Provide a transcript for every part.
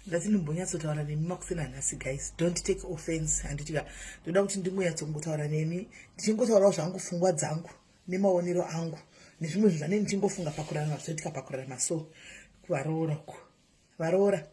ndatinombonyatsotaura nemi makusina nhasi guys, don't take offense. Handitika ndoda kuti ndimboyatsongotaura nemi ndichingotaurawo zvangu pfungwa dzangu nemaonero angu nezvimwe zvinhu zvanei ndichingofunga pakurarama zvoitika pakurarama. So varoora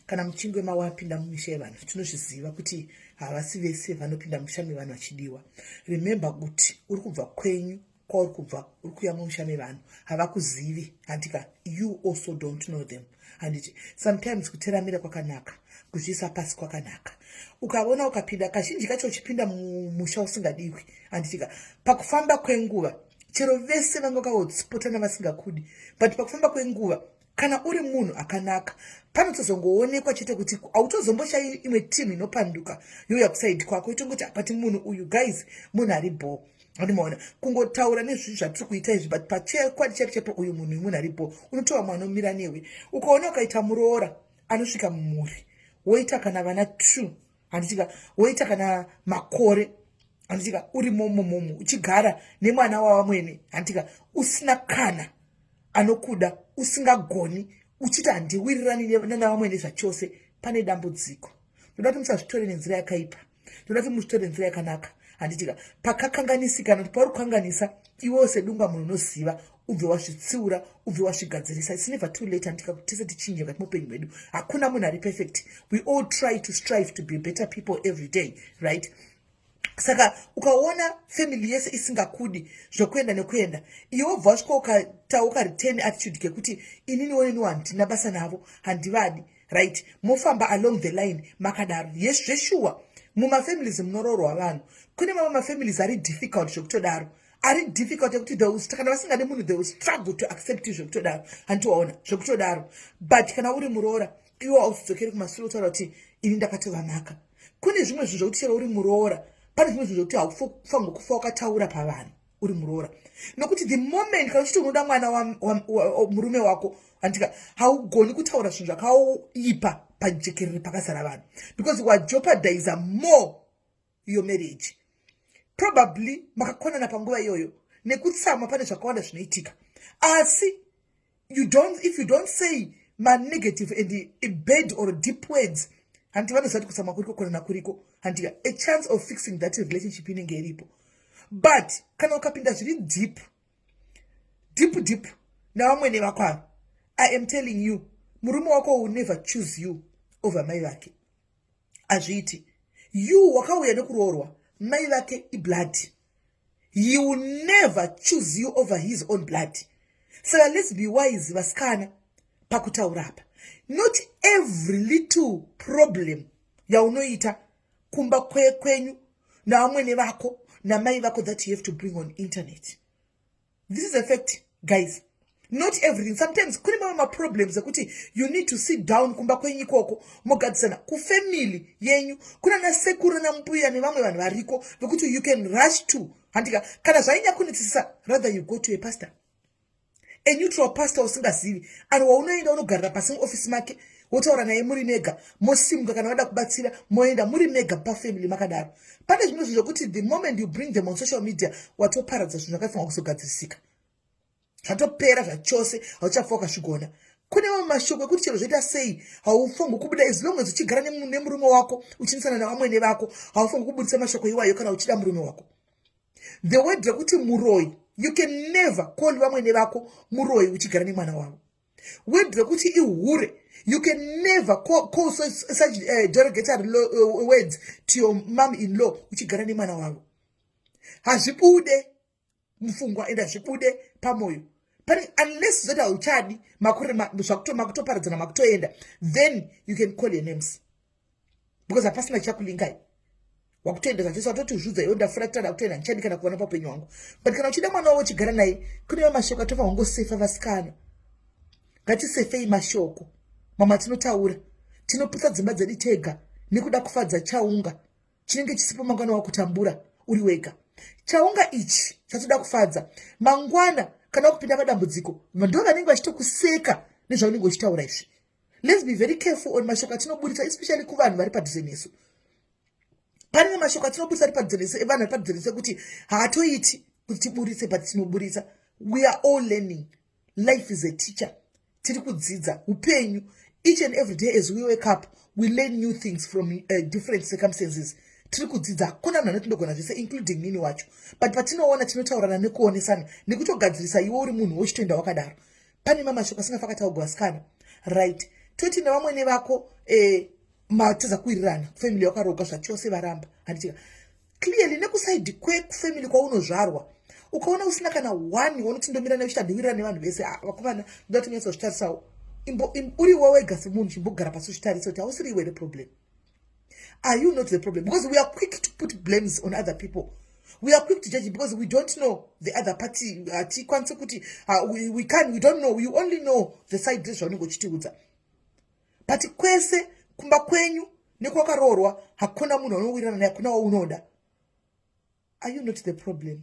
kana muchingwe mawapinda mumisha yevanhu tinozviziva kuti havasi vese vanopinda mumisha mevanhu vachidiwa. Remember kuti uri kubva kwenyu kwauri kubva uri kuya mumisha mevanhu havakuzivi. Handika you also don't know them. Handiti sometimes kuteramira kwakanaka, kuzviisa pasi kwakanaka. Ukaona ukapinda kazhinji kacho uchipinda mumusha usingadiwi. Handitika pakufamba kwenguva chero vese vanga vakahotspotana vasingakudi, but pakufamba kwenguva kana uri munhu akanaka panotozongoonekwa chete kuti autozomboshai imwe timu inopanduka youya kusaidi kwako itongoti apati munhu uyu guys munhu ari bho. Andimaona kungotaura nezvinhu zvatiri kuita izvi, but pachekwadi chake chepo uyu munhu munhu ari bho unotova mwana unomira newe. Ukaona ukaita muroora anosvika mumuri, woita kana vana 2, handitika woita kana makore, handitika uri momo uchigara nemwana wavamwene, handitika usina kana anokuda, usingagoni, uchiti handiwirirani navamwene zvachose, pane dambudziko. Ndoda kuti musazvitore nenzira yakaipa, ndoda kuti muzvitore nenzira yakanaka. Handitika pakakanganisika kuti pauri kukanganisa iwewo sedunga munhu unoziva ubve wazvitsiura, ubve wazvigadzirisa. It's never too late. Handika kuti tese tichinje mukati muupenyu hwedu. Hakuna munhu ari perfect. We all try to strive to be better people every day, right? Saka ukaona family yese isingakudi zvokuenda nekuenda, iwe bva wasvika ukaretain attitude kekuti inini wonini handina basa navo, handivadi, right? Mofamba along the line makadaro. Yes, zveshuwa mumafamilies munoroorwa vanhu. Kune mamwe mafamilies ari difficult zvokutodaro, ari difficult yekuti kana vasingade munhu they will struggle to accept zvokutodaro. Handiwaona zvokutodaro, but kana uri muroora iwe hauzodzokeri kumashure utaura kuti ini ndakatovanaka. Kune zvimwe zvinhu zvokuti chero uri muroora pane zvimwe zvinhu zvokuti haufanirwa kufa wakataura pavanhu uri muroora, nokuti the moment kana uchiti unoda mwana murume wako, handika haugoni kutaura zvinhu zvakaipa pajekerere pakazara vanhu, because you are jeopardizing more your marriage. Probably makakonana panguva iyoyo nekutsamwa pane zvakawanda zvinoitika, asi if you don't say negative and bad or deep words, hanti vanozati kutsamwa kuriko konana kuriko, handika a chance of fixing that relationship inenge iripo. But kana ukapinda zviri deep navamwene vako, I am telling you, murume wako will never choose you over mai vake. Azviiti. You wakauya nekuroorwa, mai vake iblood. He will never choose you over his own blood. So let's be wise vasikana pakutaura apa. Not every little problem yaunoita kumba kwenyu navamwene vako namai vako that you have to bring on internet. This is a fact, guys. Not everything. Sometimes kune mamwe problems ekuti you need to sit down kumba kwenyu ikoko mogadzisana kufamily yenyu. Kuna nasekuru na mbuya nevamwe vanhu variko vekuti you can rush to. Handika kana zvainyakunitisisa, rather you go to a pastor, a neutral pastor usingazivi, and waunoenda unogarira pasi muoffice make wotaura naye muri mega, mosimuka kana vada kubatsira moenda muri mega pafamily makadaro. Pane zvimwe zvinhu zvokuti the moment you bring them on social media watoparadza zvinhu zvakafanira kuzogadzirisika, zvatopera zvachose, hauchafa wakazvigona. Kune mamwe mashoko ekuti chero zvoita sei haufanirwi kubuda, as long as uchigara nemurume wako uchinisana navamwene vako haufanirwi kubudisa mashoko iwayo kana uchida murume wako. The word rekuti muroyi, you can never call vamwene vako muroyi uchigara nemwana wavo. Word rekuti ihure, you can never call such derogatory words to your mom-in-law uchigara nemwana wavo. Hazvibude mufungwa enda zvibude pamoyo. Unless zota uchadi makutoparadzana makutoenda, then you can call your names, because hapasina chakulingai wakutoenda zvacho watoti uzvudza iwe ndafuraktana kutoenda nchani kana kuona paupenyu wangu. But kana uchida mwana wavo uchigara naye, kune mashoko atofa wangosefa vasikana. Ngatisefei mashoko. Mama tinotaura, tinoputsa dzimba dzedu tega nekuda kufadza chaunga chinenge chisipo mangwana wakutambura uri wega. Chaunga ichi chatoda kufadza mangwana kana kupinda padambudziko, ndo vanenge vachitokuseka nezvaunenge uchitaura izvi. Let's be very careful on mashoko atinobudisa, especially kuvanhu vari padhuze nesu. Pane mashoko atinobudisa ari padhuze nesu, vanhu vari padhuze nesu kuti haatoiti kuti tiburitse, but tinoburitsa. We are all learning. Life is a teacher. Tiri kudzidza upenyu Each and every day as we wake up, we learn new things from different circumstances. Tiri kudzidza kuna munhu anotindogona zvese including nini wacho. But patinoona tinotaurana nekuonesana nekutogadzirisa iwe uri munhu wochitoenda wakadaro. Pane mamashoko asingafakataugwasikana. Right. Toti nevamwene vako matedza kuwirirana family yakaroga zvachose varamba. Handitika. Clearly nekuside family kwaunozvarwa. Ukaona usina kana one wanotindomira neuchitadhiwirira nevanhu vese vakomana ndotinetsa zvitarisawo. Uri wawega semunhu chimbogara pasi uchitarise kuti hausiri iwe the problem. Are you not the problem? Because we are quick to put blames on other people. We are quick to judge because we don't know the other party. We don't know. You only know the side dress zvaunogochitiudza. But kwese kumba kwenyu nekwakarorwa hakuna munhu anowirirana naye, hakuna waunoda. Are you not the problem?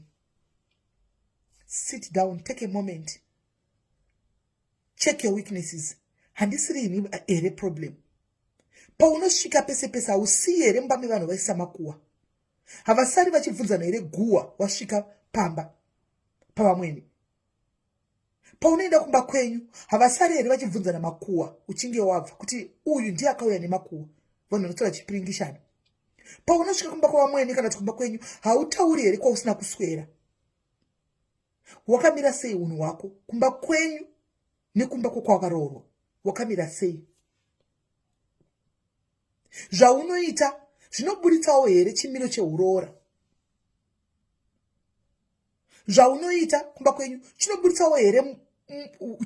Sit down, take a moment. Check your weaknesses. Handisiri ini ere problem. Paunosvika pese pese hausiyi here mbame vanhu vaisa makuwa. Havasari vachibvunzana here guwa wasvika pamba pavamwene. Paunoenda kumba kwenyu havasari here vachibvunzana makuwa uchinge wabva kuti uyu ndiye akauya nemakuwa. Vanhu vanotora chipiringishana. Paunosvika kumba kwavamwene kana kumba kwenyu hautauri here kwausina kuswera. Wakamira sei unhu hwako kumba kwenyu nekumba kwakaroorwa? Wakamira sei? Zvaunoita zvinoburitsawo here chimiro cheuroora? Zvaunoita kumba kwenyu chinoburitsawo here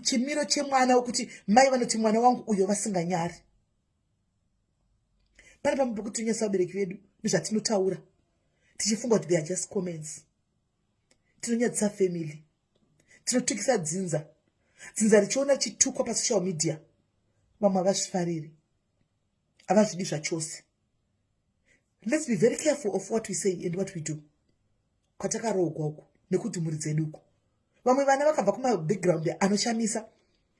chimiro chemwana wokuti mai vanoti mwana wangu uyo vasinganyari? Pane pamwe pekuti tinyasa vabereki vedu nezvatinotaura tichifunga kuti they are just comments. Tinonyadzisa family, tinotukisa dzinza richiona chitukwa pasocial media. Vamwe havazvifariri, havazvidi zvachose. Let's be very careful of what we say and what we do. Kwatakarogwa uku nekuti mhuri dzedu uku. Vamwe vana vakabva kuma background anoshamisa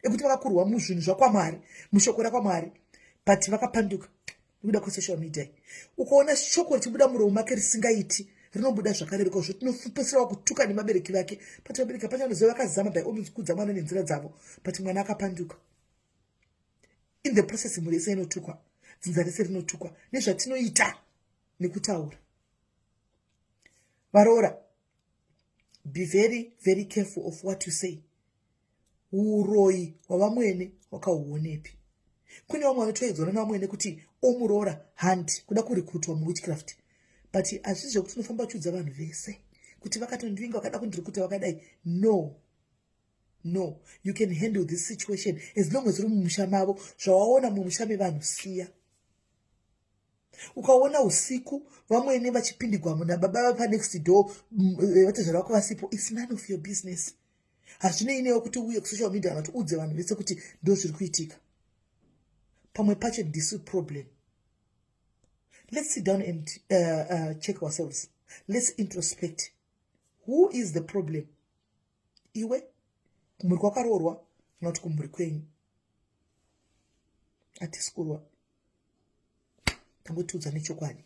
ekuti vakakurwa muzvinhu zvakwamwari, mushoko rakwamwari, but vakapanduka nekuda kwesocial media. Ukaona shoko richibuda muromo make risingaiti rinobuda zvakare because tinopesera kutuka nemabereki vake. But vabereki pachanoziva vakazama by all means kudza mwana nenzira dzavo, but mwana akapanduka. In the process mhuri yese inotukwa, dzinza rese rinotukwa nezvatinoita nekutaura. Varoora, be very very careful of what you say. Uroyi hwavamwene hwakahuonepi? Kune vamwe vanotoedzana navamwene kuti omuroora handi kuda kurikutwa muwitchcraft. But hazvisi zvokuti unofamba uchiudza vanhu vese kuti vakatondinga vakada kundirikuta vakadai. No. You can handle this situation as long as uri mumusha mavo. Zvawaona mumusha mevanhu siya. Ukaona usiku vamwene vachipindigwa nababa vapa next door vatezvara vako vasipo, it's none of your business. Hazvineinewo kuti uye kusocial media vanoti udze vanhu vese kuti ndo zviri kuitika. Pamwe pacho ndisi problem. Let's sit down and check ourselves. Let's introspect. Who is the problem? Iwe? Kumuri kwakaroorwa kana kuti kumuri kwenyu? Atiskurwa. Tangotiudza nechokwadi.